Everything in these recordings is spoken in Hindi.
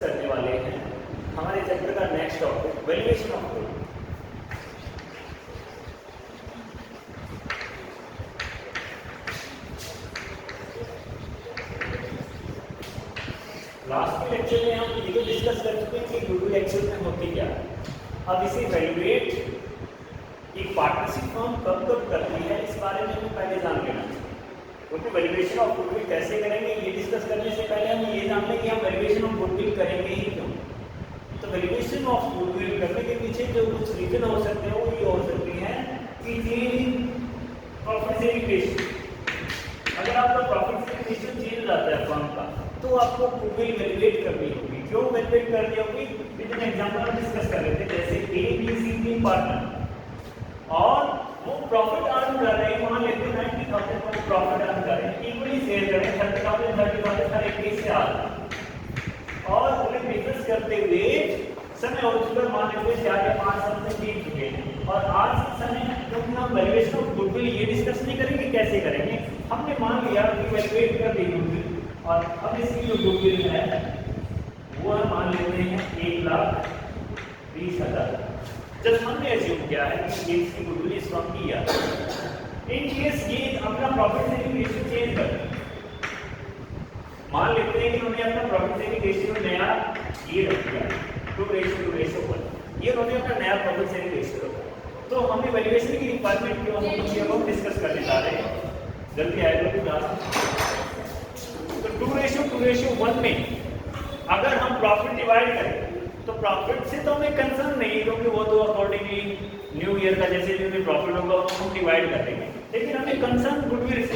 करने वाले हैं हमारे चैप्टर का next topic valuation of good. Last के लेक्चर में हम ये तो डिस्कस कर चुके हैं कि गुडविल एक्चुअल में होती क्या है। अब इसे वैल्यूएट एक पार्टनरशिप फर्म कब कब करती है इस बारे में हमें पहले जान लेना चाहिए, क्योंकि वैल्यूएशन ऑफ गुडविल कैसे करेंगे ये डिस्कस करने से पहले हम ये जान लें कि हम वैल्यूएशन ऑफ गुडविल करेंगे ही क्यों। तो वैल्यूएशन ऑफ गुडविल करने के पीछे जो कुछ रीजन हो सकते हैं वो ये हो सकती है कि प्रॉफिट शेयरिंग रेशियो, अगर आपका प्रॉफिट शेयरिंग रेशियो चेंज हो जाता है फर्म का तो आपको गुडविल वैल्यूएट करनी होगी। क्यों वैल्यूएट करनी होगी? विद एन एग्जांपल हम डिस्कस कर रहे थे, जैसे ए बी सी तीन पार्टनर और वो प्रॉफिट अर्न कर रहे हैं, मान लेते हैं 90,000 को प्रॉफिट अर्न कर रहे हैं, इक्वली शेयर कर रहे हैं 30,000 हर एक केस से आ रहा है और उन्हें बिजनेस करते हुए समय हो चुका, मान लेते हैं 4 या 5 साल से बीत चुके हैं और आज के समय क्योंकि हम वैल्यूएशन ऑफ गुडविल ये डिस्कस नहीं करेंगे कैसे करेंगे, हमने मान लिया कि वैल्यूएट कर दी गुडविल और अब इसकी जो गुडविल है वो हम मान लेते हैं 1,20,000। जब हमने एज्यूम किया है कि ये इसकी गुडविल इस फर्म की है, इन केस ये अपना प्रॉफिट शेयरिंग रेशियो चेंज कर, मान लेते हैं कि उन्होंने अपना प्रॉफिट शेयरिंग रेशियो नया ये रख दिया 2:1, ये उन्होंने अपना नया प्रॉफिट शेयरिंग रेशियो रखा। तो हमने वैल्यूएशन की रिक्वायरमेंट क्यों हम डिस्कस करने जा रहे हैं, जल्दी आएगा कि क्लास। तो 2:1 में अगर हम प्रॉफिट डिवाइड करें तो प्रॉफिट से तो हमें कंसर्न नहीं, क्योंकि वो तो अकॉर्डिंगली न्यू ईयर का जैसे जो भी प्रॉफिट होगा वो हम डिवाइड कर देंगे, लेकिन हमें कंसर्न गुडविल से।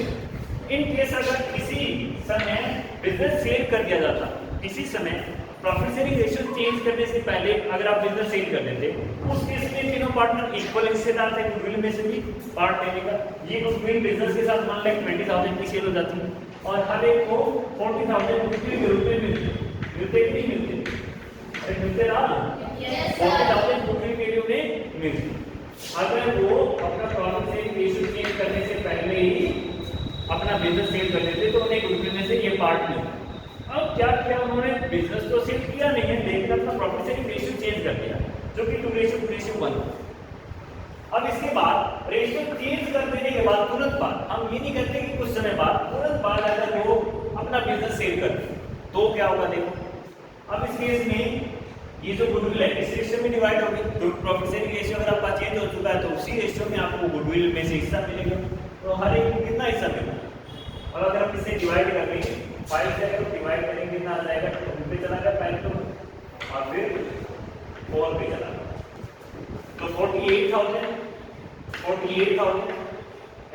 इन केस अगर इसी समय बिजनेस सेल कर दिया जाता, इसी समय प्रॉफिट शेयरिंग रेशियो चेंज करने से पहले अगर आप बिजनेस सेल कर देते, उस केस में तीनों पार्टनर इक्वल हिस्सेदार थे गुडविल में से भी पार्ट लेने का। ये गुडविल बिजनेस के साथ मान लें 20,000 की सेल हो जाती है और हर एक को 40,000 गुडविल के रूप में मिलते कि नहीं मिलते? मिलते ना, 40,000 गुडविल के लिए उन्हें मिलती। अगर वो अपना प्रॉफिट शेयरिंग रेशियो चेंज करने से पहले ही अपना बिजनेस सेल कर देते तो उन्हें गुडविल में से ये पार्ट मिलता। अब क्या किया उन्होंने, बिजनेस तो सेल किया नहीं है लेकिन अपना प्रॉफिट शेयरिंग रेशियो चेंज कर दिया जो कि 2:1। अब इसके बाद रेशियो चेंज कर देने के बाद तुरंत बाद, हम ये नहीं कहते कि कुछ समय बाद, तुरंत बाद अगर वो अपना बिजनेस सेल कर तो क्या होगा देखो। अब इस केस में ये जो गुडविल है इस रेशियो में डिवाइड होगी, तो प्रॉफिट शेयरिंग रेशियो अगर आपका चेंज हो चुका है तो उसी रेशियो में आपको गुडविल में से हिस्सा मिलेगा। तो हर एक को कितना हिस्सा मिलेगा, और अगर हम इसे डिवाइड कर देंगे 5 से अगर डिवाइड करेंगे कितना आ जाएगा, 2 पे चला गया पहले तो और फिर 4 पे चला गया, तो 48,000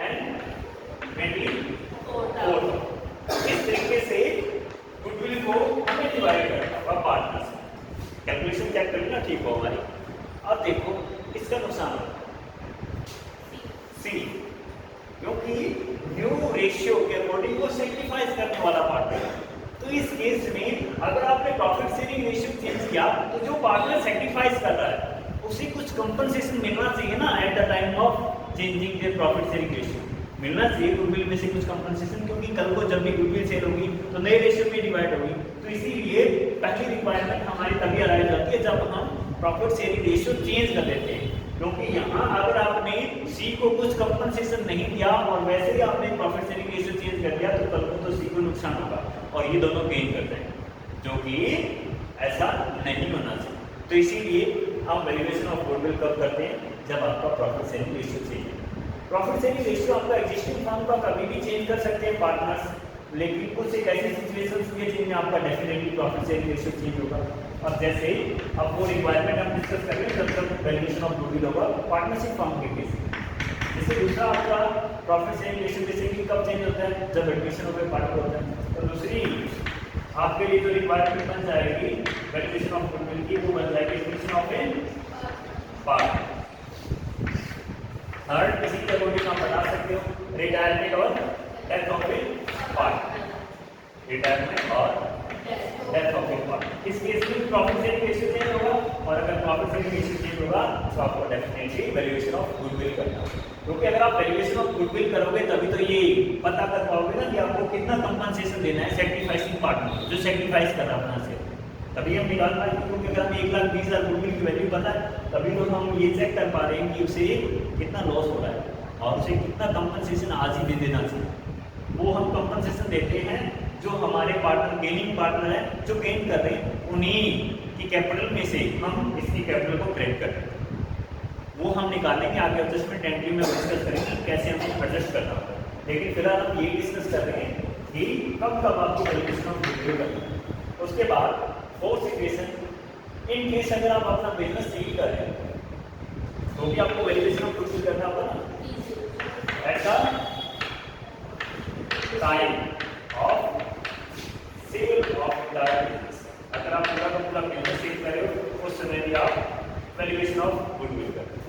एंड 24,000। इस तरीके से गुडविल को हमें डिवाइड करना होगा पार्टनर से। कैलकुलेशन चेक करिए ना ठीक हो हमारी। अब देखो इसका नुकसान सी, क्योंकि न्यू रेशियो के अकॉर्डिंग वो सैक्रिफाइस करने वाला पार्टनर है। तो इस केस में अगर आपने प्रॉफिट शेयरिंग रेशियो चेंज किया तो जो पार्टनर सैक्रिफाइस कर रहा है उसे कुछ कंपनसेशन मिलना चाहिए ना at the time of changing the profit sharing ratio, मिलना चाहिए गुडविल में से कुछ कंपनसेशन, क्योंकि कल को जब भी गुडविल सेल होगी तो नए रेशियो में डिवाइड होगी। तो इसीलिए पहली रिक्वायरमेंट हमारी तभी अराइव जाती है जब हम प्रॉफिट शेयरिंग रेशियो चेंज कर देते हैं, क्योंकि यहाँ अगर आपने सी को कुछ कंपनसेशन नहीं दिया और वैसे ही आपने प्रॉफिट शेयरिंग रेशियो चेंज कर दिया तो कल को तो सी को नुकसान होगा और ये दोनों गेन करते हैं, जो कि ऐसा नहीं होना चाहिए। तो इसीलिए हम वैल्यूएशन ऑफ गुडविल कब करते हैं, जब आपका प्रॉफिट शेयरिंग रेशियो चेंज है। प्रॉफिट शेयरिंग रेशियो आपका एग्जिस्टिंग फर्म का कभी भी चेंज कर सकते हैं पार्टनर्स, लेकिन कुछ एक ऐसी सिचुएशंस हुई है जिनमें आपका definitely profit sharing ratio change होगा। और जैसे अब वो रिक्वायरमेंट हम डिस्कस कर रहे हैं जब तक वैल्यूएशन ऑफ गुडविल होगा पार्टनरशिप फर्म के केस। जैसे दूसरा आपका प्रॉफिट शेयरिंग रेशियो बेसिकली कब चेंज होता है, जब एडमिशन ऑफ ए पार्टनर होता है। तो दूसरी आपके लिए जो रिक्वायरमेंट बन जाएगी वैल्यूएशन ऑफ गुडविल की, वो बन जाएगी admission of A partner. Third किसी के अकॉर्डिंग आप बता सकते हो रिटायरमेंट और death of A partner, retirement और डेथ ऑफ ए पार्टनर। इस केस में प्रॉफिट शेयरिंग रेशियो चेंज होगा और अगर प्रॉफिट शेयरिंग रेशियो चेंज होगा तो आपको डेफिनेटली वैल्यूएशन ऑफ गुडविल करना होगा, क्योंकि अगर आप वैल्यूएशन ऑफ गुडविल करोगे तभी तो ये पता कर पाओगे ना कि आपको कितना कंपनसेशन देना है सैक्रिफाइसिंग पार्टनर जो सैक्रिफाइस कर रहा है अपना से। तभी हम निकाल पाएंगे, क्योंकि अगर हमें 1,20,000 गुडविल की वैल्यू पता है तभी तो हम ये चेक कर पा रहे हैं कि उसे कितना लॉस हो रहा है और उसे कितना कंपनसेशन आज ही दे देना चाहिए। वो हम कंपनसेशन देते हैं जो हमारे पार्टनर गेनिंग पार्टनर है जो गेन कर रहे हैं, उन्हीं की कैपिटल में से हम इसकी कैपिटल को क्रेडिट करते हैं। वो हम निकालेंगे आगे एडजस्टमेंट एंट्री में डिस्कस करेंगे कैसे हमें एडजस्ट करना होगा। लेकिन फिलहाल हम ये डिस्कस कर रहे हैं कि कब कब आपको वैल्यूएशन ऑफ गुडविल करना है। उसके बाद फोर्थ सिचुएशन, इन केस अगर आप अपना बिजनेस सील कर रहे हैं तो भी आपको वैल्यूएशन ऑफ गुडविल करना होगा ना। At the time of sale of the business, अगर आप पूरा का पूरा बिजनेस सेल कर रहे हो उस समय भी आप वैल्यूएशन ऑफ गुडविल करते हैं।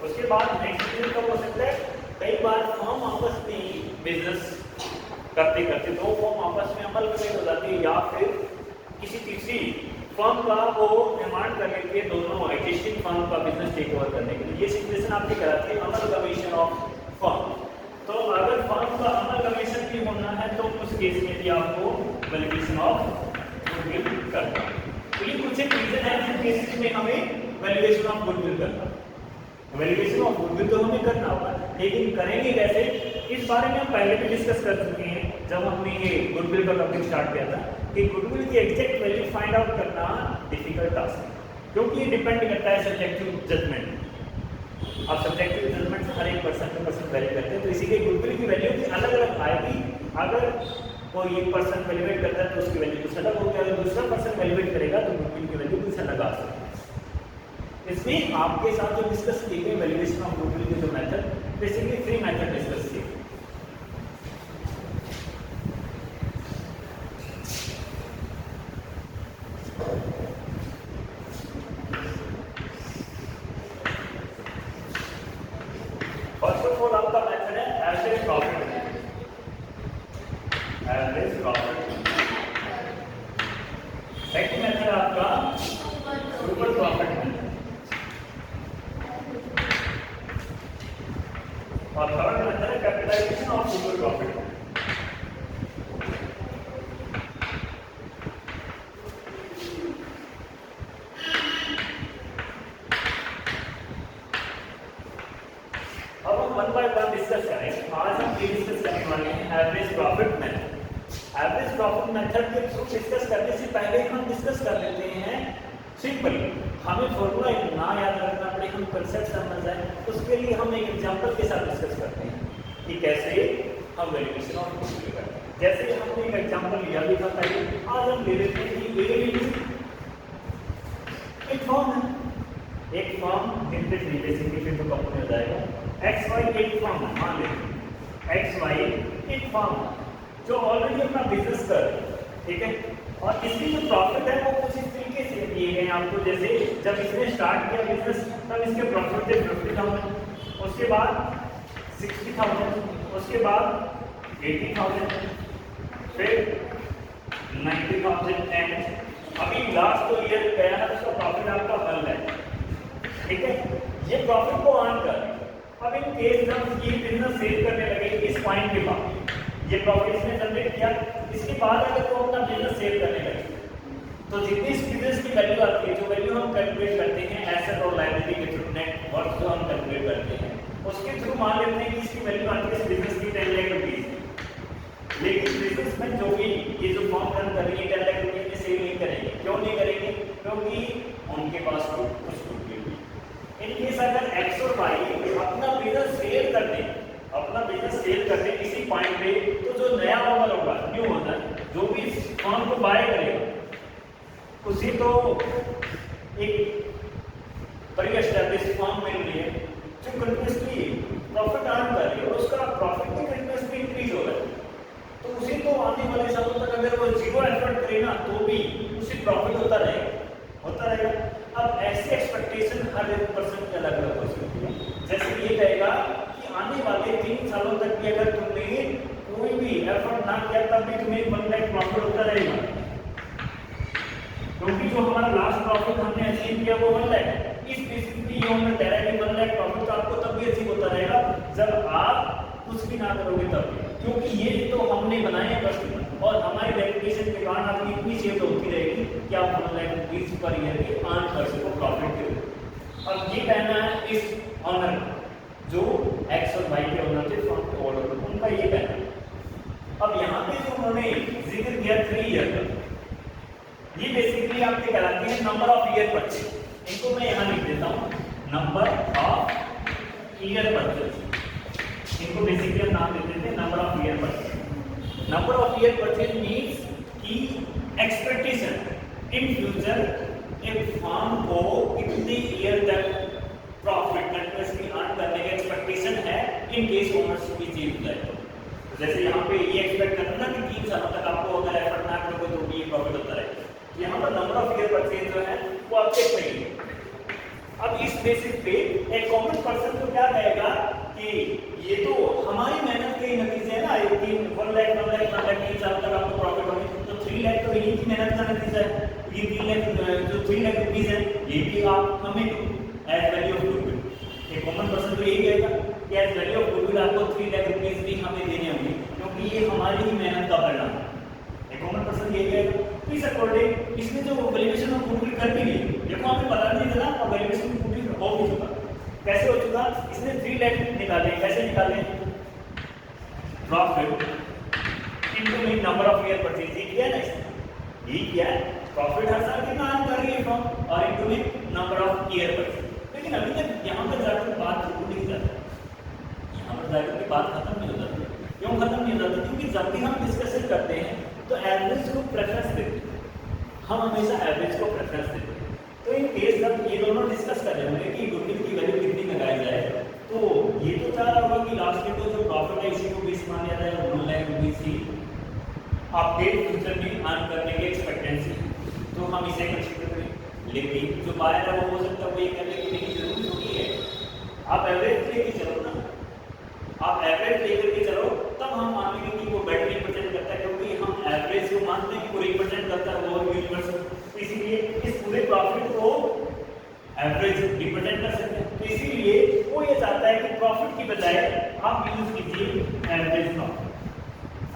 उसके बाद नेक्स्ट चीज कब हो सकता है, कई बार फर्म आपस में बिजनेस करते करते दो फर्म आपस में अमलगमेंट हो जाती है या फिर किसी तीसरी फर्म का वो डिमांड कर लेती है दोनों एग्जिस्टिंग फर्म का बिजनेस टेक ओवर करने के लिए। ये सिचुएशन आपकी कराती है अमलगमेशन ऑफ फर्म। तो अगर फर्म का अमलगमेशन भी होना है तो उस केस में भी आपको वैल्यूएशन ऑफ गुडविल करना है। तो ये कुछ एक रीजन है जिन केसेस में हमें वैल्यूएशन ऑफ गुडविल करना। वैल्यूएशन ऑफ गुडविल तो हमें करना होगा, लेकिन करेंगे कैसे, इस बारे में हम पहले भी डिस्कस कर चुके हैं जब हमने ये गुडविल का टॉपिक स्टार्ट किया था कि गुडविल की एग्जैक्ट वैल्यू फाइंड आउट करना डिफिकल्ट टास्क है, क्योंकि ये डिपेंड करता है सब्जेक्टिव जजमेंट। अब सब्जेक्टिव जजमेंट हर एक पर्सन वैल्यू करते हैं, तो इसीलिए गुडविल की वैल्यू भी अलग अलग आएगी। अगर कोई एक पर्सन वैल्यूएट करता है तो उसकी वैल्यू कुछ अलग होगी, अगर दूसरा पर्सन वैल्यूएट करेगा तो गुडविल की वैल्यू कुछ अलग आ सकती है। इसमें आपके साथ जो डिस्कस किए गए वैल्यूएशन ऑफ गुडविल के जो मेथड, बेसिकली 3 मेथड डिस्कस किए। फर्स्ट ऑफ ऑल आपका मेथड है average profit. Average profit. Second method आपका सुपर प्रॉफिट मेथड। और थर्ड मेथड है कैपिटलाइजेशन ऑफ सुपर प्रॉफिट। अब हम वन बाय वन डिस्कस करेंगे। आज हम ये डिस्कस करने वाले हैं average profit method. Average profit method के थ्रू डिस्कस करने से पहले हम डिस्कस कर लेते हैं सिंपल, हमें फॉर्मूला ना याद रखना पड़े, हम कंसेप्ट समझ जाए, उसके लिए हम एक एग्जांपल के साथ डिस्कस करते हैं कि कैसे हम वैल्यूएशन ऑफ गुडविल करते हैं। जैसे हमने एक एग्जांपल लिया भी था पहले, आज हम ले लेते हैं कि एक फर्म है, एक फर्म लिमिटेड बेसिकली फिर तो कंपनी हो जाएगा। एक्स वाई एक फर्म है, मान लेते एक्स वाई एक फर्म जो ऑलरेडी अपना बिजनेस कर रही है, ठीक है, और इसकी जो प्रॉफिट है वो कुछ इस तरीके से दिए गए आपको। जैसे जब इसने स्टार्ट किया बिजनेस तब इसके प्रॉफिट थे 50,000, उसके बाद 60,000, उसके बाद 80,000, फिर 90,000 एंड अभी लास्ट तो ईयर गया है उसका प्रॉफिट आपका 1 लाख, ठीक है। ये प्रॉफिट को अर्न कर अब इन केस जब ये बिजनेस सेल करने लगे इस पॉइंट के बाद ये प्रॉफिट इसने जनरेट किया, इसके बाद अगर वो अपना बिजनेस सेल करने लगे तो जितनी इस बिजनेस की वैल्यू आती है, जो वैल्यू हम कैलकुलेट करते हैं एसेट और लायबिलिटी के थ्रू, नेट वर्थ जो हम कैलकुलेट करते हैं उसके थ्रू मान लेते हैं कि इसकी वैल्यू आती है इस बिजनेस की 10 लाख रुपीज। लेकिन बिजनेस में जो भी ये जो फॉर्म रन कर रही है 10 लाख रुपये में सेल नहीं करेंगे। क्यों नहीं करेंगे? क्योंकि उनके पास कुछ इन केस अगर एक्स और वाई अपना बिजनेस सेल करते किसी पॉइंट पे, तो जो नया ओनर होगा, न्यू ओनर, जो भी इस फर्म को बाय करेगा उसी तो एक बड़ी एस्टैब्लिश्ड फर्म मिल रही है जो कंटिन्यूअसली प्रॉफिट अर्न कर रही है और उसका प्रॉफिट भी कंटिन्यूअसली इंक्रीज हो रहा है, तो उसी तो आने वाले सालों तक अगर वो जीरो एफर्ट करे ना तो भी उसी प्रॉफिट होता रहेगा। अब ऐसी एक्सपेक्टेशन हर एक पर्सन की अलग अलग हो सकती है। जैसे ये कहेगा कि आने वाले 3 सालों तक भी अगर तुमने कोई भी एफर्ट ना किया तब भी तुम्हें 1 लाख प्रॉफिट होता रहेगा, क्योंकि जो हमारा लास्ट प्रॉफिट हमने अचीव किया वो 1 लाख। इस बेसिकली ये हमने डायरेक्टली 1 लाख प्रॉफिट तो आपको तब भी अचीव होता रहेगा जब आप कुछ भी ना करोगे तब भी, क्योंकि ये तो हमने बनाए हैं बस, और हमारी रेपुटेशन के कारण अपनी इतनी सेल होती रहेगी कि आप 1 लाख रुपीज पर ईयर की अर्न कर सको प्रॉफिट के रूप। अब ये कहना है इस ऑनर जो एक्स और वाई के ऑनर थे फर्म के ओनर, उनका ये कहना है। अब यहाँ पे जो उन्होंने जिक्र किया 3 ईयर का, ये बेसिकली आपके कहलाते हैं नंबर ऑफ ईयर परचेज। इनको मैं यहाँ लिख देता हूँ नंबर ऑफ ईयर परचेज। इनको बेसिकली हम नाम दे देते हैं number of year purchase. Number of year purchase means कि एक्सपेक्टेशन इन फ्यूचर एक फर्म को कितने ईयर तक प्रॉफिट कंटिन्यूअसली अर्न करने का एक्सपेक्टेशन है इन केस ओनरशिप की चेंज हो जाए। जैसे यहाँ पे ये एक्सपेक्ट करना कि 3 सालों तक आपको अगर एफर्ट ना करोगे तो भी ये प्रॉफिट होता रहेगा। यहाँ पर नंबर ऑफ ईयर परचेज जो है वो आप चेक करिए। अब इस बेसिस पे एक कॉमन पर्सन तो क्या कहेगा कि ये तो हमारी मेहनत के नतीजे है ना, 1 लाख 3 साल तक आपको प्रॉफिट होगी, तो 3 लाख तो इन्हीं की मेहनत का नतीजा है। ये 3 लाख जो 3 लाख रुपीज है ये भी आप हमें एज वैल्यू ऑफ गुडविल, एक कॉमन पर्सन तो यही कहेगा कि एज वैल्यू ऑफ गुडविल आपको 3 लाख रुपीज भी हमें देने होंगे क्योंकि ये हमारी ही मेहनत का परिणाम है। एक कॉमन पर्सन यही कहेगा। तो इस अकॉर्डिंग इसने जो वैल्यूएशन ऑफ गुडविल कर भी ली, देखो हमें पता नहीं चला और वैल्यूएशन ऑफ गुडविल हो भी चुका। कैसे हो चुका? इसने 3 लाख निकाले। कैसे निकाले? Profit into number of year purchase. ये किया ना इसने, ये किया प्रॉफिट हर साल कितना अर्न कर रही है फर्म और into number of year purchase. लेकिन अभी तक यहाँ पर जाकर बात बिल्कुल नहीं जाती, यहाँ पर जाकर की बात खत्म नहीं हो जाती। क्यों खत्म नहीं हो जाती? क्योंकि जब भी हम डिस्कशन करते हैं तो एवरेज को प्रेफरेंस देते हैं, हम हमेशा एवरेज को प्रेफरेंस देते हैं। तो इन केस जब ये दोनों डिस्कस कर रहे होंगे कि गुडविल की वैल्यू कितनी लगाई जाए, तो ये तो चाह रहा होगा कि लास्ट ईयर को जो प्रॉफिट है इसी को बेस मान लिया जाए 1 लाख रुपीज ही आपके फ्यूचर में अर्न करने की एक्सपेक्टेंसी, तो हम इसे कंसीडर करें। लेकिन जो बायर है वो हो सकता है वो ये कह ले कि नहीं जरूरी थोड़ी है, आप एवरेज लेके चलो ना, आप एवरेज लेकर के चलो तब हम मानेंगे कि वो बेटर रिप्रेजेंट करता है, क्योंकि हम एवरेज को मानते हैं कि वो रिप्रेजेंट करता है वो यूनिवर्सल। इसीलिए इस पूरे प्रॉफिट को एवरेज रिप्रेजेंट कर सकते हैं। तो इसीलिए वो ये चाहता है कि प्रॉफिट की बजाय आप यूज कीजिए average profit.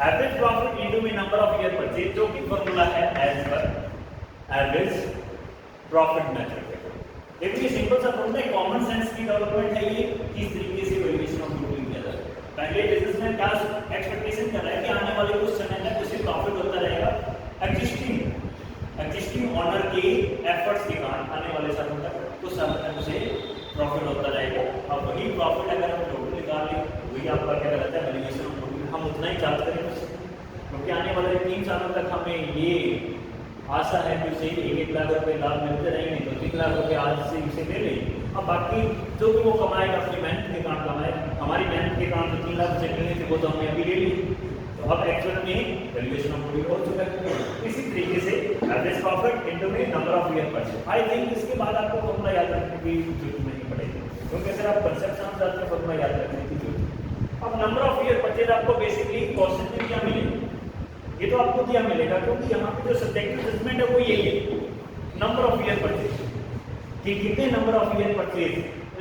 Average profit into में नंबर ऑफ ईयर परचेज, जो कि फॉर्मूला है as per average profit method. देखिए ये सिंपल सा फॉर्मूला है, कॉमन सेंस की डेवलपमेंट है ये, किस तरीके से वैल्यूएशन ऑफ गुडविल किया जाए। पहले बिजनेसमैन क्या एक्सपेक्टेशन कर रहा है कि आने वाले कुछ समय तक उसे प्रॉफिट होता रहेगा एक्जिस्टिंग ऑनर के एफर्ट्स के कारण, आने वाले सालों तक कुछ समय तक उसे प्रॉफिट होता रहेगा। अब वही प्रॉफिट अगर हम टोटल निकाल लें, वही आपका क्या कहता है वैल्यूएशन ऑफ गुडविल, हम उतना ही चार्ज करेंगे क्योंकि आने वाले 3 सालों तक हमें ये आशा है कि उसे 1-1 लाख रुपए लाभ मिलते रहेंगे, तो 3 लाख रुपए आज से उसे ले लें। अब बाकी जो भी वो कमाएगा अपनी मेहनत के कारण कमाएगा, हमारी मेहनत के कारण जो 3 लाख रुपए मिलने थे वो तो हमने अभी ले ली, तो अब एक्चुअल में वैल्यूएशन ऑफ गुडविल हो चुका है। इसी तरीके से एवरेज प्रॉफिट इनटू में number of year purchase. I think इसके बाद आपको फॉर्मूला याद रखने की जरूरत नहीं पड़ेगी, क्योंकि अगर आप कंसेप्ट समझ जाते हैं फॉर्मूला याद रखने की जरूरत। अब नंबर ऑफ ईयर परचेज आपको बेसिकली क्वेश्चन में क्या मिलेगा, ये तो आपको दिया मिलेगा, क्योंकि यहाँ पे जो सब्जेक्टिव जजमेंट है वो यही है, नंबर ऑफ ईयर परचेज, कि कितने नंबर ऑफ ईयर परचेज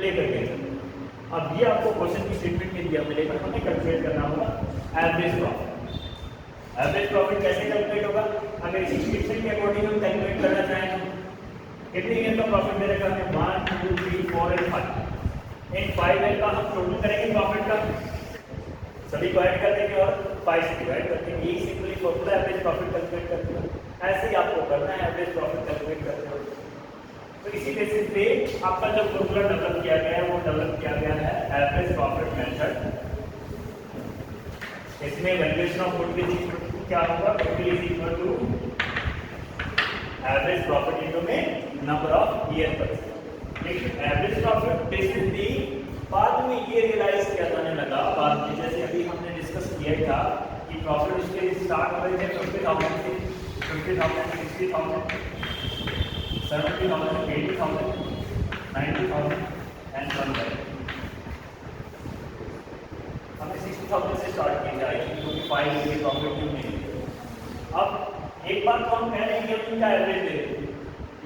लेकर के। अब ये आपको क्वेश्चन की स्टेटमेंट में दिया मिलेगा, हमें कैलकुलेट करना होगा एवरेज प्रॉफिट। एवरेज प्रॉफिट कैसे कैलकुलेट होगा? अगर इसी स्टेटमेंट के अकॉर्डिंग हम कैलकुलेट करना चाहें तो कितने ईयर का प्रॉफिट दे रखा है? 1 2 3 4 एंड 5। इन 5 ईयर का हम टोटल करेंगे प्रॉफिट का, सभी को ऐड कर देंगे और 5 से डिवाइड कर देंगे। यही simply formula average profit calculate करते हैं। ऐसे ही आपको करना है एवरेज प्रॉफिट कैलकुलेट करते हो। तो इसी बेसिस पे आपका जो फॉर्मूला डेवलप किया गया है वो डेवलप किया गया है एवरेज प्रॉफिट मेथड। इसमें वैल्यूएशन ऑफ गुडविल क्या होगा? Goodwill is equal to average profit into में नंबर ऑफ ईयर परचेज। लेकिन एवरेज प्रॉफिट बेसिकली बाद में ये रियलाइज किया जाने लगा, बाद में जैसे अभी हमने डिस्कस किया था कि प्रॉफिट उसके स्टार्ट हो रहे थे 50,000 से 50,000 60,000 70,000 80,000 90,000 एंड 1 लाख। हमने 60,000 से स्टार्ट किया जाए क्योंकि 5 ईयर की प्रॉफिट नहीं मिली। अब एक बात तो हम कह रहे हैं कि हम इनका एवरेज ले रहे हैं,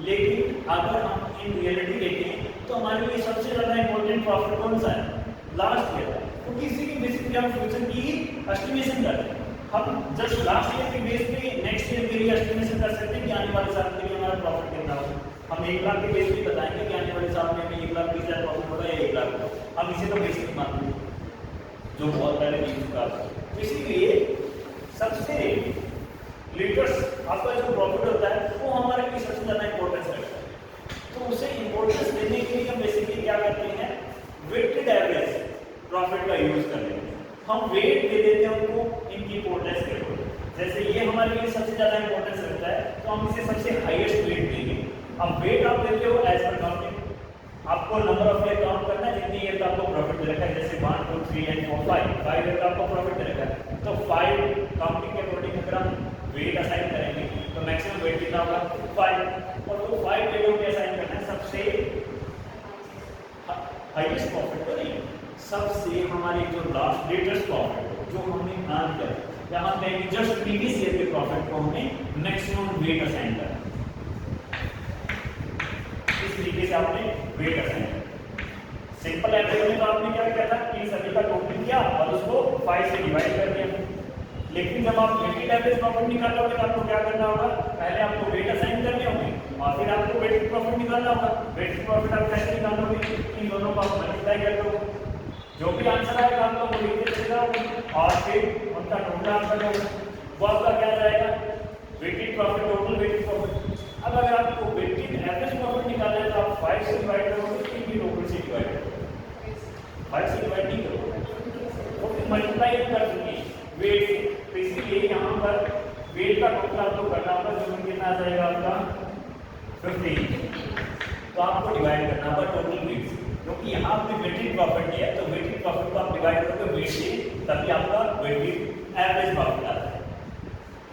लेकिन अगर हम इन रियलिटी देखें तो हमारे लिए सबसे ज़्यादा इंपॉर्टेंट प्रॉफिट कौन सा है? लास्ट ईयर, क्योंकि इसी के बेसिस पे हम फ्यूचर की एस्टिमेशन करते हैं। हम जस्ट लास्ट ईयर के बेस पे नेक्स्ट ईयर के लिए एस्टिमेशन कर सकते हैं कि आने वाले साल के लिए हमारा प्रॉफिट कितना होगा। हम 1 लाख के बेस पे बताएंगे कि आने वाले साल में हमें 1,20,000 प्रॉफिट होगा या 1 लाख होगा। हम इसे तो बेसिक मानते हैं जो बहुत पहले नहीं चुका। तो इसीलिए सबसे लेटेस्ट आपका जो प्रॉफिट होता है वो हमारे लिए सबसे ज़्यादा इंपॉर्टेंस रखता है। तो उसे इंपॉर्टेंस देने के लिए हम बेसिकली क्या करते हैं, वेटेड एवरेज प्रॉफिट का यूज कर लेते हैं। हम वेट दे देते हैं उनको इनकी इंपॉर्टेंस के अकॉर्डिंग। जैसे ये हमारे लिए सबसे ज़्यादा इंपॉर्टेंस रखता है तो हम इसे सबसे हाईएस्ट वेट देंगे। अब वेट आप देते हो एज पर काउंटिंग, आपको नंबर ऑफ ईयर काउंट करना है जितनी ईयर का आपको प्रॉफिट दे रखा है। जैसे 1 2 3 एंड 4 5 ईयर का आपको प्रॉफिट दे रखा है तो 5 काउंटिंग के अकॉर्डिंग अगर हम वेट असाइन करेंगे तो मैक्सिमम वेट कितना होगा 5, और वो 5 वेटों पे असाइन करना है सबसे हाईएस्ट प्रॉफिट को नहीं, सबसे हमारे जो लास्ट लेटेस्ट प्रॉफिट जो हमने प्लान किया या हमने जस्ट प्रीवियस ईयर के प्रॉफिट को हमें मैक्सिमम वेट असाइन करना। इस तरीके से आपने वेट असाइन किया। सिंपल एवरेज में तो आपने क्या किया था कि सभी का टोटल किया और उसको 5 से डिवाइड कर दिया। लेकिन जब आप वेटेड एवरेज प्रॉफिट निकालोगे तो आपको क्या करना होगा, पहले आपको वेट असाइन करने होंगे और फिर आपको वेटेड प्रॉफिट निकालना होगा। वेटेड प्रॉफिट आप कैसे निकालोगे, इन दोनों को आप मल्टीप्लाई कर दो, जो भी आंसर आएगा आपका वो लिखते चले जाओगे और फिर उनका टोटल आंसर होगा वो आपका क्या जाएगा, weighted profit total weighted profit. अब अगर आपको वेटेड एवरेज प्रॉफिट निकालना है तो आप 5 से डिवाइड करोगे, इनकी टोटल से डिवाइड करोगे। 5 से डिवाइड नहीं करोगे तो फिर मल्टीप्लाई कर दूंगी वेट से। तो इसलिए यहाँ पर वेट का टोटल आपको करना होगा जो कितना आ जाएगा आपका 15, तो आपको डिवाइड करना होगा टोटल वेट से, क्योंकि यहाँ आपने वेटेड प्रॉफिट दिया है तो वेटेड प्रॉफिट को आप डिवाइड करोगे वेट से, तभी आपका वेटेड एवरेज प्रॉफिट आता है।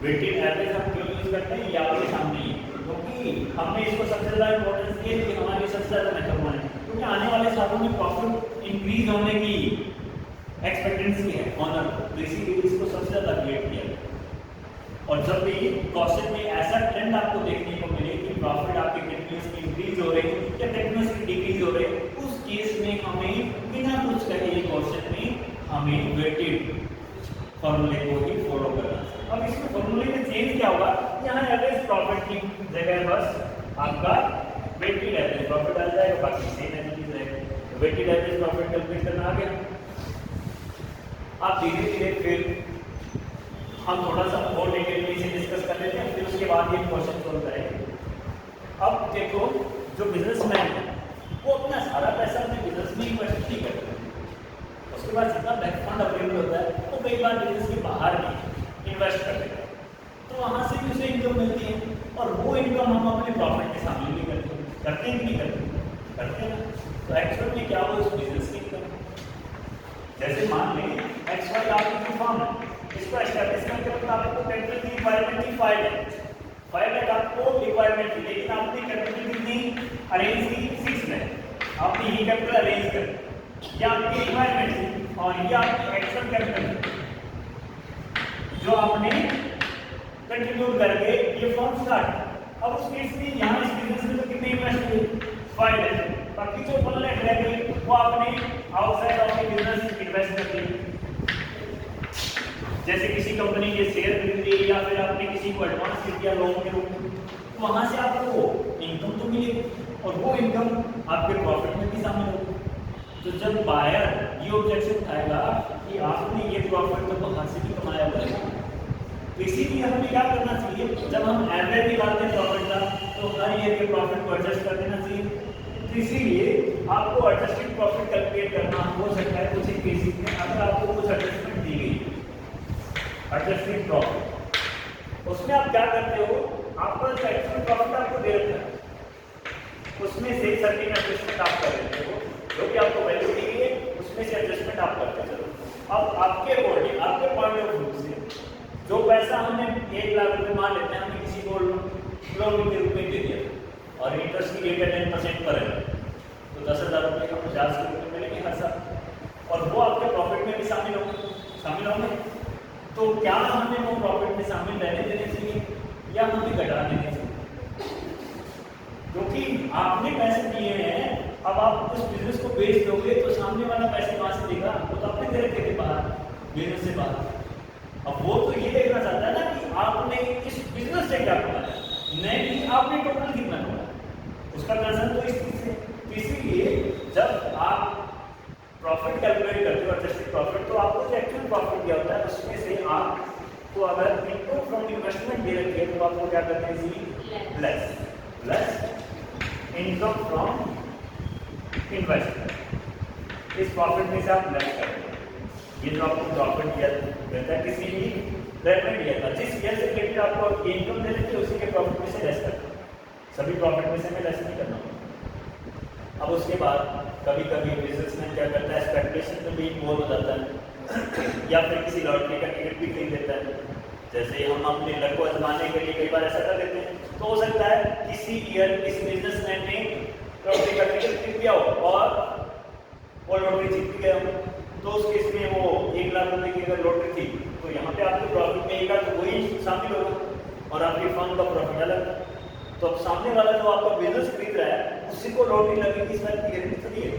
वेटेड एवरेज हम क्यों यूज करते हैं, ये आपके सामने ही, क्योंकि हमने इसको सबसे ज़्यादा इंपॉर्टेंस दी है कि हमारे सबसे ज़्यादा महत्वपूर्ण है, क्योंकि आने वाले सालों में प्रॉफिट इंक्रीज होने की एक्सपेक्टेंसी है ऑनर, तो इसीलिए इसको सबसे ज़्यादा क्रिएट किया। और जब भी क्वेश्चन में ऐसा ट्रेंड आपको देखने को मिले कि प्रॉफिट आपके कंटिन्यूअसली इंक्रीज हो रहे हैं या कंटिन्यूअसली डिक्रीज हो रहे हैं, उस केस में हमें बिना कुछ कहे क्वेश्चन में हमें वेटेड फॉर्मूले को ही फॉलो करना है। अब इसमें फॉर्मूले में चेंज क्या होगा, यहाँ एवरेज प्रॉफिट की जगह बस आपका वेटेड एवरेज प्रॉफिट आ जाएगा, बाकी सेम एवरेज रहेगा। वेटेड एवरेज प्रॉफिट कैलकुलेट करना आ गया। आप धीरे धीरे फिर हम थोड़ा सा और डिटेल में इसे डिस्कस कर लेते हैं, फिर उसके बाद ये क्वेश्चन सॉल्व करेंगे। अब देखो जो बिजनेसमैन है वो अपना सारा पैसा अपने बिजनेस में इन्वेस्ट नहीं करता, उसके बाद जितना बैंक फंड अवेलेबल होता है वो कई बार बिजनेस के बाहर भी इन्वेस्ट कर देता है, तो वहाँ से भी उसे इनकम मिलती है और वो इनकम हम अपने प्रॉफिट में शामिल भी करते हैं कि नहीं करते हैं। तो एक्चुअल में क्या हो उस बिजनेस की इनकम, जैसे मान लें XY आपकी फर्म है, इसको एस्टैब्लिश करके मतलब आपको कैपिटल की रिक्वायरमेंट थी 5 लाख आपको रिक्वायरमेंट थी, लेकिन आपने कैपिटल कितनी अरेंज की 6 लाख, आपने ये कैपिटल अरेंज कर, ये आपकी रिक्वायरमेंट थी और ये आपकी एक्चुअल कैपिटल जो आपने कंट्रीब्यूट करके ये फर्म स्टार्ट। अब उस केस में यहाँ इस बिजनेस में तो कितने इन्वेस्ट हुए 5 लाख, बाकी जो 1 लाख रह गई वो आपने outside of the business invest कर दी, जैसे किसी कंपनी के शेयर खरीद लिए या फिर आपने किसी को एडवांस दे दिया लोन के रूप में, तो वहाँ से आपको इनकम तो मिलेगी और वो इनकम आपके प्रॉफिट में भी शामिल होगी। तो जब बायर ये ऑब्जेक्शन उठाएगा कि आपने ये प्रॉफिट तो बाहर से भी कमाया हुआ है, तो इसीलिए हमें क्या करना चाहिए, जब हम एवरेज निकालते हैं प्रॉफिट का तो हर ईयर के प्रॉफिट को एडजस्ट कर देना चाहिए। तो इसीलिए आपको एडजस्टेड प्रॉफिट कैलकुलेट करना हो सकता है कुछ केसेस में, अगर आपको कुछ एडजस्टमेंट दी गई एडजस्टेड प्रॉफिट, उसमें आप क्या करते हो, आपका जो एक्चुअल प्रॉफिट आपको दे रखा है उसमें से सर्टेन एडजस्टमेंट आप कर देते हो, जो कि आपको वैल्यू दी गई है उसमें से एडजस्टमेंट आप करते चलो। अब आपके अकॉर्डिंग आपके पॉइंट ऑफ व्यू से जो पैसा हमने 1 लाख रुपये मान लेते हैं, हमने किसी को लोन के रूप में दे दिया और इंटरेस्ट की रेट है 10% पर है, तो 10,000 रुपये का 50 रुपये मिलेंगे हर साल, और वो आपके प्रॉफिट में भी शामिल होंगे। तो क्या हमें वो प्रॉफिट में शामिल रहने देने चाहिए या हमें घटा देने चाहिए, क्योंकि आपने पैसे दिए हैं, अब आप उस बिजनेस को बेच दोगे तो सामने वाला पैसे कहाँ से देगा, वो तो अपने घर के बाहर बिजनेस से बाहर, अब वो तो ये देखना चाहता है ना कि आपने इस बिजनेस से क्या कमाया, नहीं कि आपने टोटल कितना कमाया। उसका कंसर्न तो इस चीज से। इसीलिए जब आप प्रॉफिट कैलकुलेट करते हो, एडजस्टेड प्रॉफिट, तो आपको जो एक्चुअल प्रॉफिट दिया होता है उसमें से आपको अगर इनकम फ्रॉम इन्वेस्टमेंट दे रखी है तो आपको क्या करना है जी, लेस इनकम फ्रॉम इन्वेस्टमेंट। इस प्रॉफिट में से आप लेस करेंगे। ये जो आपको प्रॉफिट दिया रहता है किसी भी रेट में दिया था, जिस ईयर से रिलेटेड आपको इनकम दे रखी है उसी के प्रॉफिट में से लेस करना। सभी प्रॉफिट में से हमें लेस नहीं करना। अब उसके बाद कभी कभी बिजनेसमैन क्या करता है, स्पेकुलेशन में भी इन्वॉल्व हो जाता है या फिर किसी लॉटरी का टिकट भी खरीद लेता है। जैसे हम अपने लक को आजमाने के लिए कई बार ऐसा कर देते हैं। तो हो सकता है किसी ईयर किसी बिजनेसमैन ने लॉटरी का टिकट खरीद लिया हो और वो लॉटरी जीत गया हो, तो उस केस में वो 1 लाख रुपए की अगर लॉटरी थी तो यहाँ पे आपके प्रॉफिट में 1 लाख तो वही शामिल होगा और आपकी फर्म का प्रॉफिट अलग। तो अब सामने वाला जो आपका बिजनेस खरीद रहा है उसी को लॉटरी लगेगी इस बात की गारंटी थोड़ी है,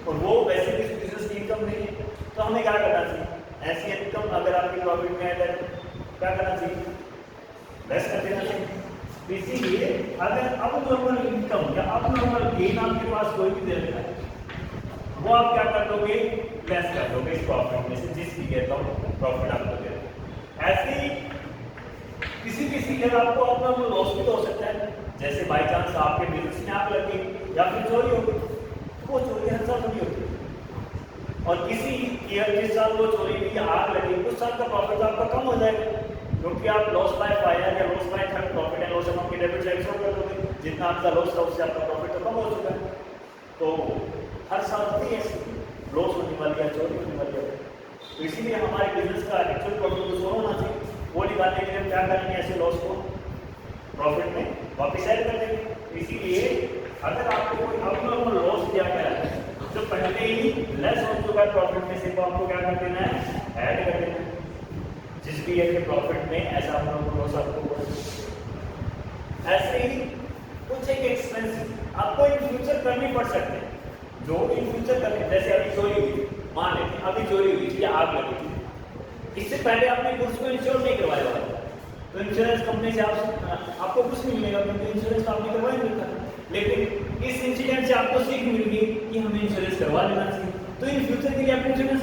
और वो वैसे भी बिजनेस की इनकम नहीं है। तो हमें क्या करना चाहिए, ऐसी इनकम अगर आपकी प्रॉफिट में है क्या करना चाहिए, लेस कर देना चाहिए। इसीलिए अगर अब नॉर्मल इनकम या अब नॉर्मल गेन आपके पास कोई भी दे रखा है वो आप क्या कर दोगे, लेस कर दोगे इस प्रॉफिट में से जिस ईयर का प्रॉफिट आपको दे रहा है। ऐसे किसी ईयर आपको अपना लॉस भी तो हो सकता है। जैसे बाई चांस आपके बिजनेस में आग लगी या फिर चोरी हो गई, वो चोरी हर साल थोड़ी होती है। और किसी ईयर जिस साल वो चोरी हुई या आग लगी उस साल का प्रॉफिट आपका कम हो जाएगा, क्योंकि आप लॉस बाय फायर या loss by third profit and loss amount की डेबिट साइड कर दोगे। जितना आपका लॉस था उससे आपका प्रॉफिट तो कम हो चुका है। तो हर साल थोड़ी ऐसी लॉस होने वाली है, चोरी होने वाली है। तो इसीलिए हमारे बिजनेस का एक्चुअल प्रॉफिट कुछ और होना चाहिए। वो निकालने के लिए हम क्या करेंगे, ऐसे लॉस को प्रॉफिट में वापस ऐड कर देंगे। इसीलिए अगर आपको कोई अबनॉर्मल लॉस दिया गया है जो पहले ही लेस हो चुका है प्रॉफिट में से, तो आपको क्या कर देना है, ऐड कर देना है। जिस भी ईयर के प्रॉफिट में ऐसा अबनॉर्मल लॉस आपको ऐसे ही कुछ एक एक्सपेंस आपको इन फ्यूचर करनी पड़ सकते हैं, जो इन फ्यूचर करने, जैसे अभी चोरी हुई, मान लेते हैं अभी चोरी हुई थी या आग लगी थी, इससे पहले आपने गुड्स को इंश्योर नहीं करवाया हुआ था, तो इंश्योरेंस कंपनी से आपको कुछ नहीं मिलेगा क्योंकि इंश्योरेंस तो आपने करवाया नहीं था। लेकिन इस इंसिडेंट से आपको सीख मिल गई कि हमें इंश्योरेंस करवा लेना चाहिए। तो इन फ्यूचर के लिए आप इंश्योरेंस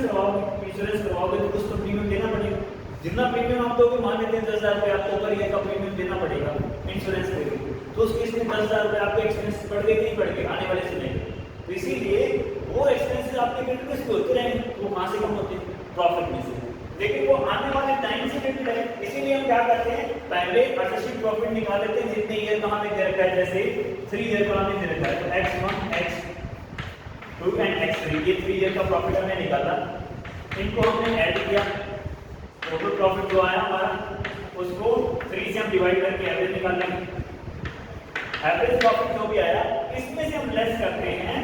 करवाओगे तो कुछ तो प्रीमियम देना पड़ेगा। जितना प्रीमियम आप दोगे, मान लेते हैं 10,000 रुपये आपको पर ईयर का प्रीमियम देना पड़ेगा इंश्योरेंस के लिए, तो उस केस में 10,000 रुपये आपके एक्सपेंस बढ़ गए नहीं बढ़ गए आने वाले समय में। तो इसीलिए वो एक्सपेंसेस आपके कंटिन्यूस होते रहेंगे, वो कहाँ से कम होते हैं, प्रॉफिट में से, लेकिन वो आने वाले टाइम से रिलेटेड है। इसीलिए हम क्या करते हैं, पहले एडजस्टेड प्रॉफिट निकाल लेते हैं जितने ईयर का हमें दे रखा है। जैसे 3 ईयर का हमें दे रखा है, तो x1 x2 एंड x3, ये 3 ईयर का प्रॉफिट हमने निकाला, इनको हमने ऐड किया, टोटल प्रॉफिट जो आया हमारा उसको 3 से हम डिवाइड करके एवरेज निकाल लेंगे। एवरेज प्रॉफिट जो भी आया इसमें से हम लेस करते हैं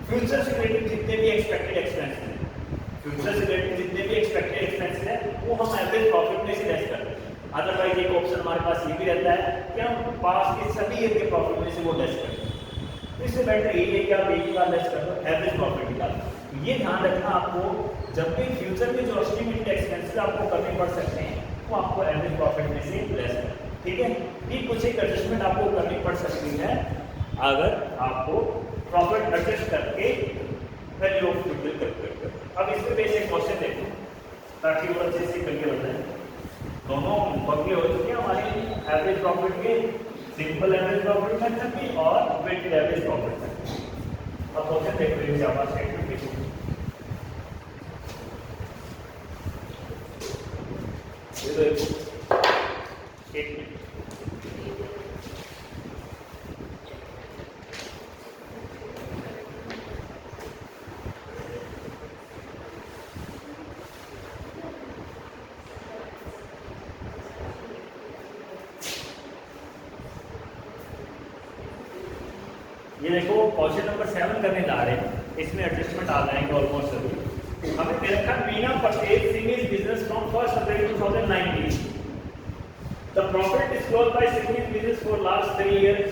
फ्यूचर से रिलेटेड जितने भी एक्सपेक्टेड एक्सपेंस हैं, फ्यूचर से रिलेटेड जितने भी एक्सपेक्टेड एक्सपेंस है वो हम एवरेज प्रॉफिट में से लेस करते हैं। अदरवाइज एक ऑप्शन हमारे पास ये भी रहता है कि हम पास के सभी ईयर के प्रॉफिट में से वो लेस करते हैं। तो इससे बेटर यही है कि आप एक बार लेस कर दो, एवरेज प्रॉफिट निकालो। ये ध्यान रखना आपको, जब भी फ्यूचर में जो एस्टिमेटेड एक्सपेंसेस आपको करने पड़ सकते हैं वो आपको एवरेज प्रॉफिट में से लेस करना, ठीक है। ये कुछ एक एडजस्टमेंट आपको करनी पड़ सकती है अगर आपको प्रॉफिट एडजस्ट करके वैल्यू ऑफ गुडविल कैलकुलेट करें। अब इसमें बेसिक क्वेश्चन देखो ताकि वो अच्छे से करके बताएं। दोनों बकले हो चुके हैं हमारे एवरेज प्रॉफिट के, सिंपल एवरेज प्रॉफिट मेथड भी और वेटेड एवरेज प्रॉफिट मेथड। अब क्वेश्चन देख रहे हैं आप स्टेटमेंट देखो, ये देखो स्टेटमेंट ये देखो क्वेश्चन नंबर 7 करने जा रहे हैं, इसमें एडजस्टमेंट आ जाएंगे ऑलमोस्ट सभी। हमें दे रखा है Meena purchase signee's business from 1 April 2019। The profit disclosed by signee's business for last 3 years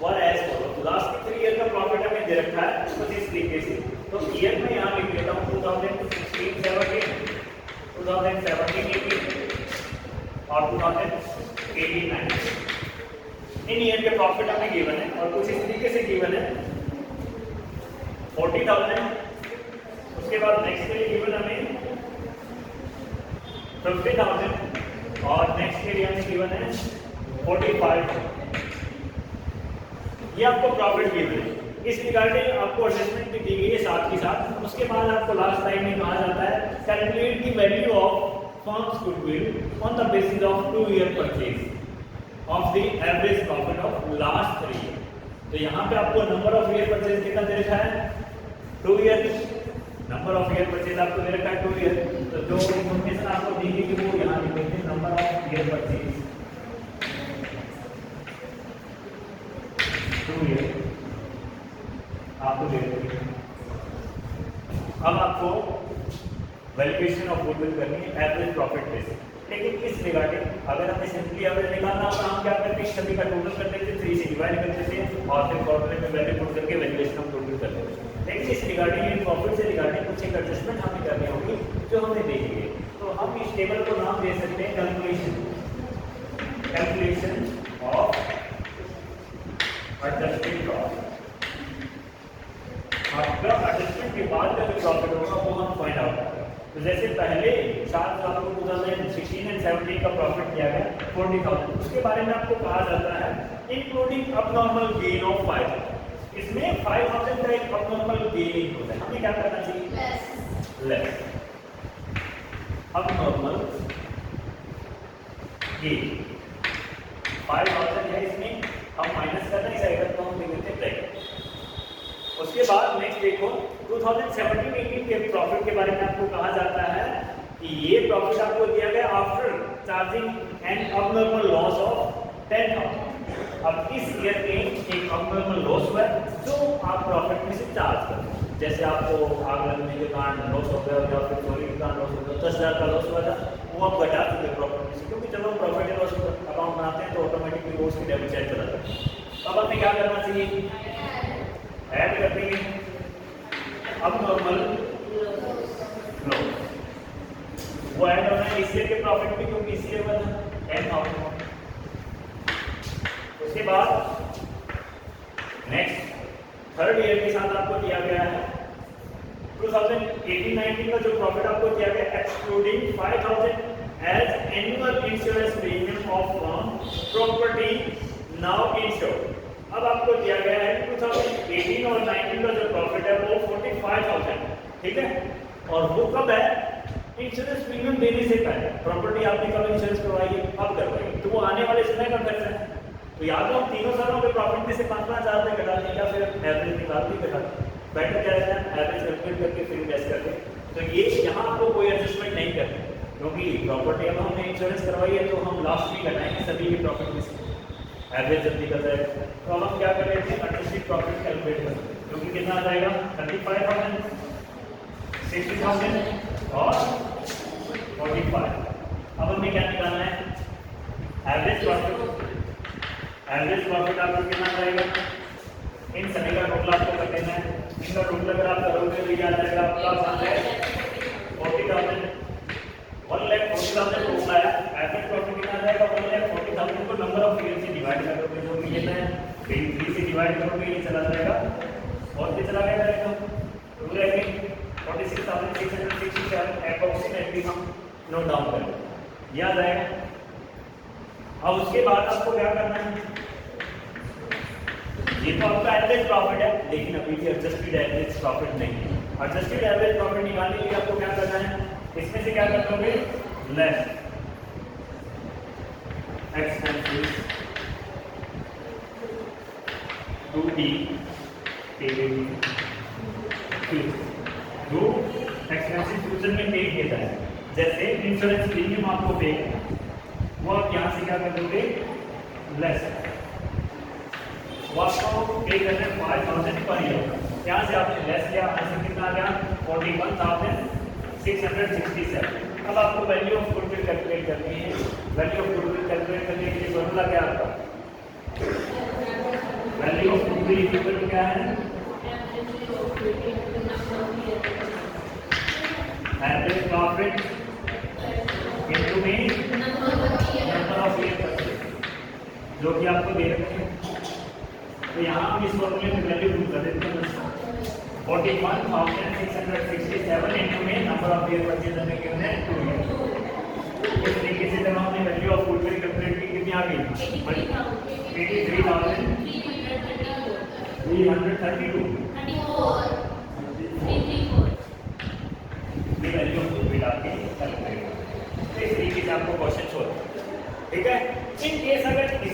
were as follows. Last के 3 ईयर का प्रॉफिट हमें दे रखा है कुछ इस तरीके से। तो ईयर में यहाँ लिख लेता हूँ 2016-17। 2017-18 और 2018-19 इन ईयर के प्रॉफिट हमें गिवन है और कुछ इस तरीके से गिवन है 40,000। उसके बाद नेक्स्ट के लिए गिवन हमें 50,000 और नेक्स्ट के लिए हमें गिवन है 45,000। ये आपको प्रॉफिट गिवन है। इस रिगार्डिंग आपको एडजस्टमेंट भी दी गई है साथ ही साथ। उसके बाद आपको लास्ट लाइन में कहा जाता है calculate the value of firms goodwill on the basis of 2 year purchase of the average profit of last 3 year. तो यहाँ पे आपको नंबर ऑफ ईयर परचेज कितना दे रखा है 2 year. Number of year purchase आपको दे रखा है 2 ईयर। तो जो इन्फॉर्मेशन आपको दी गई वो यहाँ लिख देते हैं number of year purchase 2 year आपको दे देंगे। अब आपको वैल्यूएशन ऑफ गुडविल करनी है एवरेज प्रॉफिट बेसिस। लेकिन इस रिगार्डिंग अगर हमें सिंपली एवरेज निकालना होगा हम क्या करते हैं सभी का टोटल कर देते थे 3 से डिवाइड कर देते हैं और फिर फॉर्मूले में वैल्यू पुट करके वैल्यूएशन ऑफ गुडविल कर देते हैं। लेकिन इस रिगार्डिंग इन प्रॉफिट से रिगार्डिंग कुछ एक एडजस्टमेंट हमें करनी होगी जो हमें देंगे। तो हम इस टेबल को नाम दे सकते हैं कैलकुलेशन ऑफ एडजस्टेड प्रॉफिट। आपका एडजस्टमेंट के बाद का जो प्रॉफिट होगा वो हम फाइंड आउट करेंगे। तो जैसे पहले साल को आपको 2016 एंड 17 का प्रॉफिट दिया गया 40,000, उसके बारे में आपको कहा जाता है इंक्लूडिंग अबनॉर्मल गेन ऑफ 5,000। इसमें 5,000 का एक अबनॉर्मल गेन होता है। हमें क्या करना चाहिए लेस अबनॉर्मल गेन 5,000 है। इसमें हम माइनस करना इस आइटम को हम लिख देते हैं ब्रैकेट। उसके बाद नेक्स्ट देखो 2017-18 के प्रॉफिट के बारे में आपको कहा जाता है कि ये प्रॉफिट आपको दिया गया after charging and abnormal loss of 10,000। अब इस ईयर में एक अबनॉर्मल लॉस हुआ जो आप प्रॉफिट में से चार्ज करते हैं। जैसे आपको आग लगने के कारण लॉस हो गया या फिर चोरी के कारण लॉस हो गया 10,000 का लॉस हुआ था वो आप घटा चुके प्रॉफिट में से, क्योंकि जब हम प्रॉफिट एंड लॉस अकाउंट बनाते हैं तो ऑटोमेटिकली वो उसकी डेबिट साइड चला जाता है। अब हमें क्या करना चाहिए ऐड कर देंगे अब नॉर्मल लो वो ऐड होना है इस ईयर के प्रॉफिट में क्योंकि इस ईयर में 10,000। उसके बाद नेक्स्ट थर्ड ईयर के साथ आपको दिया गया है 2018-19 का जो प्रॉफिट आपको दिया गया excluding 5,000 as annual insurance premium of firm property now insured. अब आपको दिया गया है 2018 और 19 का जो प्रॉफिट है वो 45,000 है, ठीक है। और वो कब है इंश्योरेंस प्रीमियम देने से पहले। प्रॉपर्टी आपने कब इंश्योरेंस करवाई है अब करवाई, तो वो आने वाले समय का खर्चा है। तो या तो हम तीनों सालों के प्रॉफिट में से 5,000 रुपये घटा दें या फिर एवरेज निकाल के घटा दें। बेटर क्या रहता है एवरेज कैलकुलेट करके फिर इन्वेस्ट करते हैं। तो ये यहाँ आपको कोई एडजस्टमेंट नहीं करते क्योंकि प्रॉपर्टी अब हमने इंश्योरेंस करवाई है तो हम लास्ट में घटाएंगे सभी के प्रॉफिट में से एवरेज जब निकल जाएगा। तो अब हम क्या कर रहे थे एडजस्टेड प्रॉफिट कैलकुलेट करते हैं क्योंकि कितना आ जाएगा 35,000 60,000 और 45। अब हमें क्या निकालना है एवरेज प्रॉफिट। एवरेज प्रॉफिट आपको कितना आएगा इन सभी का टोटल आपको कर देना है। इनका टोटल अगर आप करोगे तो ये आ जाएगा आपका 40,000 1,40,000 टोटल आया। एवरेज प्रॉफिट कितना आ जाएगा 1,40,000 को नंबर ऑफ ईयर से डिवाइड करोगे जो कि लेना है 3 से डिवाइड करोगे ये चला जाएगा और ये चला गया डायरेक्ट 46,667 अप्रोक्सीमेटली हम नोट डाउन करेंगे ये आ जाएगा। अब उसके बाद आपको क्या करना है ये तो आपका एवरेज प्रॉफिट है लेकिन अभी भी एडजस्टेड एवरेज प्रॉफिट नहीं है। एडजस्टेड एवरेज प्रॉफिट निकालने के लिए आपको क्या करना है इसमें से क्या कर दोगे less expenses to be paid जो एक्सपेंसेस फ्यूचर में पे किए जाए जैसे इंश्योरेंस प्रीमियम आपको पे वो आप यहाँ से क्या कर दोगे लेस वो आपको पे करना है 5,000 पर ईयर। यहाँ से आपने लेस किया आंसर कितना आ गया 41,667। अब आपको वैल्यू ऑफ गुडविल कैलकुलेट करनी है। वैल्यू ऑफ गुडविल कैलकुलेट करने के लिए फॉर्मूला क्या आपका value of goodwill equal to क्या है एवरेज प्रॉफिट इनटू में नंबर ऑफ ईयर परचेज जो कि आपको दे रखे हैं। तो यहाँ हम इस फॉर्मूले में वैल्यू पुट कर देते हैं 41,667 इनटू में नंबर ऑफ ईयर परचेज हमें गिवन है 2 ईयर। इस तरीके से जब हमने वैल्यू ऑफ फुटवेयर कैलकुलेट की कितनी आ गई 83,332 ये वैल्यू ऑफ फुटवेयर आपकी कैलकुलेट। इस तरीके से आपको क्वेश्चन सॉल्व, ठीक है। इन केस अगर इसी